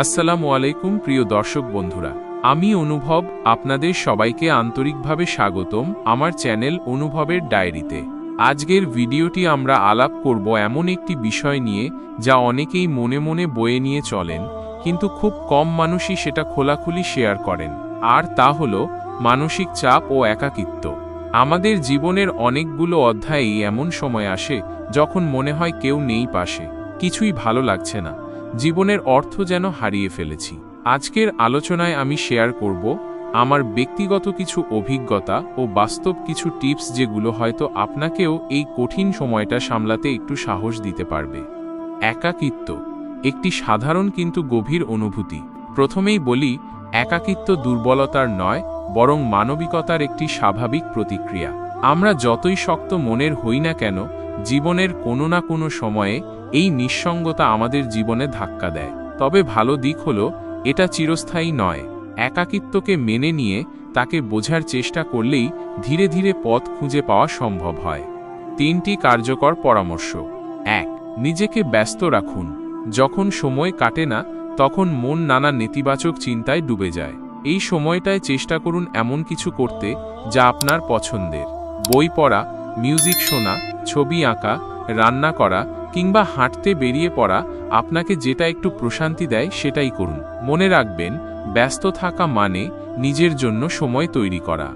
আসসালামু আলাইকুম প্রিয় দর্শক বন্ধুরা, আমি অনুভব আপনাদের সবাইকে আন্তরিকভাবে স্বাগতম আমার চ্যানেল অনুভবের ডায়েরিতে। আজকের ভিডিওটি আমরা আলাপ করব এমন একটি বিষয় নিয়ে যা অনেকেই মনে মনে বয়ে নিয়ে চলেন, কিন্তু খুব কম মানুষই সেটা খোলাখুলি শেয়ার করেন। আর তা হলো মানসিক চাপ ও একাকিত্ব। আমাদের জীবনের অনেকগুলো অধ্যায়েই এমন সময় আসে যখন মনে হয় কেউ নেই পাশে, কিছুই ভালো লাগছে না, জীবনের অর্থ যেন হারিয়ে ফেলেছি। আজকের আলোচনায় আমি শেয়ার করব আমার ব্যক্তিগত কিছু অভিজ্ঞতা ও বাস্তব কিছু টিপস, যেগুলো হয়তো আপনাকেও এই কঠিন সময়টা সামলাতে একটু সাহস দিতে পারবে। একাকিত্ব একটি সাধারণ কিন্তু গভীর অনুভূতি। প্রথমেই বলি, একাকিত্ব দুর্বলতার নয়, বরং মানবিকতার একটি স্বাভাবিক প্রতিক্রিয়া। আমরা যতই শক্ত মনের হই না কেন, জীবনের কোনো না কোনো সময়ে এই নিঃসঙ্গতা আমাদের জীবনে ধাক্কা দেয়। তবে ভালো দিক হলো এটা চিরস্থায়ী নয়। একাকিত্বকে মেনে নিয়ে তাকে বোঝার চেষ্টা করলেই ধীরে ধীরে পথ খুঁজে পাওয়া সম্ভব হয়। 3টি কার্যকর পরামর্শ। 1. নিজেকে ব্যস্ত রাখুন। যখন সময় কাটে না, তখন মন নানা নেতিবাচক চিন্তায় ডুবে যায়। এই সময়টায় চেষ্টা করুন এমন কিছু করতে যা আপনার পছন্দের। বই পড়া, মিউজিক শোনা, ছবি আঁকা, রান্না করা কিংবা হাঁটতে বেরিয়ে পড়া, আপনাকে যেটা একটু প্রশান্তি দেয় সেটাই করুন। মনে রাখবেন, ব্যস্ত থাকা মানে নিজের জন্য সময় তৈরি করা।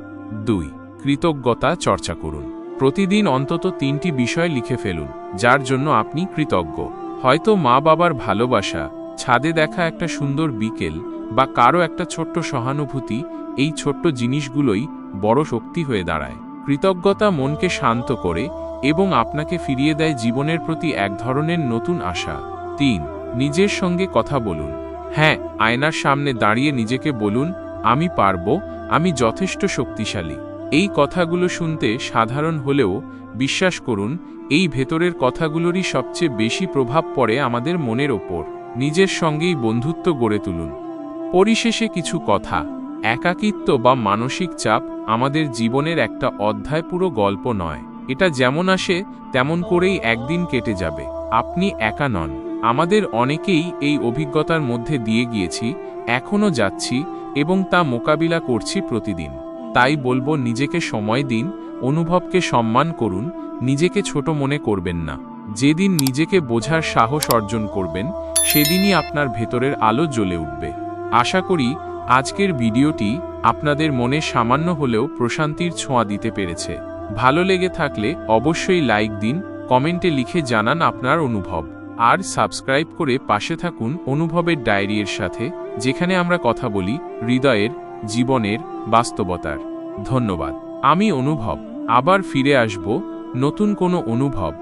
2. কৃতজ্ঞতা চর্চা করুন। প্রতিদিন অন্তত 3টি বিষয় লিখে ফেলুন যার জন্য আপনি কৃতজ্ঞ। হয়তো মা বাবার ভালোবাসা, ছাদে দেখা একটা সুন্দর বিকেল, বা কারো একটা ছোট্ট সহানুভূতি। এই ছোট্ট জিনিসগুলোই বড় শক্তি হয়ে দাঁড়ায়। কৃতজ্ঞতা মনকে শান্ত করে এবং আপনাকে ফিরিয়ে দেয় জীবনের প্রতি এক ধরনের নতুন আশা। 3. নিজের সঙ্গে কথা বলুন। হ্যাঁ, আয়নার সামনে দাঁড়িয়ে নিজেকে বলুন, আমি পারবো, আমি যথেষ্ট শক্তিশালী। এই কথাগুলো শুনতে সাধারণ হলেও বিশ্বাস করুন, এই ভেতরের কথাগুলোরই সবচেয়ে বেশি প্রভাব পড়ে আমাদের মনের ওপর। নিজের সঙ্গেই বন্ধুত্ব গড়ে তুলুন। পরিশেষে কিছু কথা। একাকিত্ব বা মানসিক চাপ আমাদের জীবনের একটা অধ্যায়, পুরো গল্প নয়। এটা যেমন আসে তেমন করেই একদিন কেটে যাবে। আপনি একা নন। আমাদের অনেকেই এই অভিজ্ঞতার মধ্যে দিয়ে গিয়েছি, এখনও যাচ্ছি এবং তা মোকাবিলা করছি প্রতিদিন। তাই বলবো, নিজেকে সময় দিন, অনুভবকে সম্মান করুন, নিজেকে ছোট মনে করবেন না। যেদিন নিজেকে বোঝার সাহস অর্জন করবেন, সেদিনই আপনার ভেতরের আলো জ্বলে উঠবে। আশা করি আজকের ভিডিওটি আপনাদের মনে সামান্য হলেও প্রশান্তির ছোঁয়া দিতে পেরেছে। ভালো লেগে থাকলে অবশ্যই লাইক দিন, কমেন্টে লিখে জানান আপনার অনুভব, আর সাবস্ক্রাইব করে পাশে থাকুন অনুভবের ডায়েরির সাথে, যেখানে আমরা কথা বলি হৃদয়ের, জীবনের, বাস্তবতার। ধন্যবাদ। আমি অনুভব আবার ফিরে আসব নতুন কোনো অনুভব,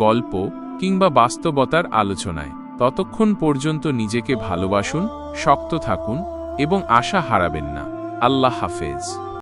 গল্প কিংবা বাস্তবতার আলোচনায়। ততক্ষণ পর্যন্ত নিজেকে ভালোবাসুন, শক্ত থাকুন এবং আশা হারাবেন না। আল্লাহ হাফেজ।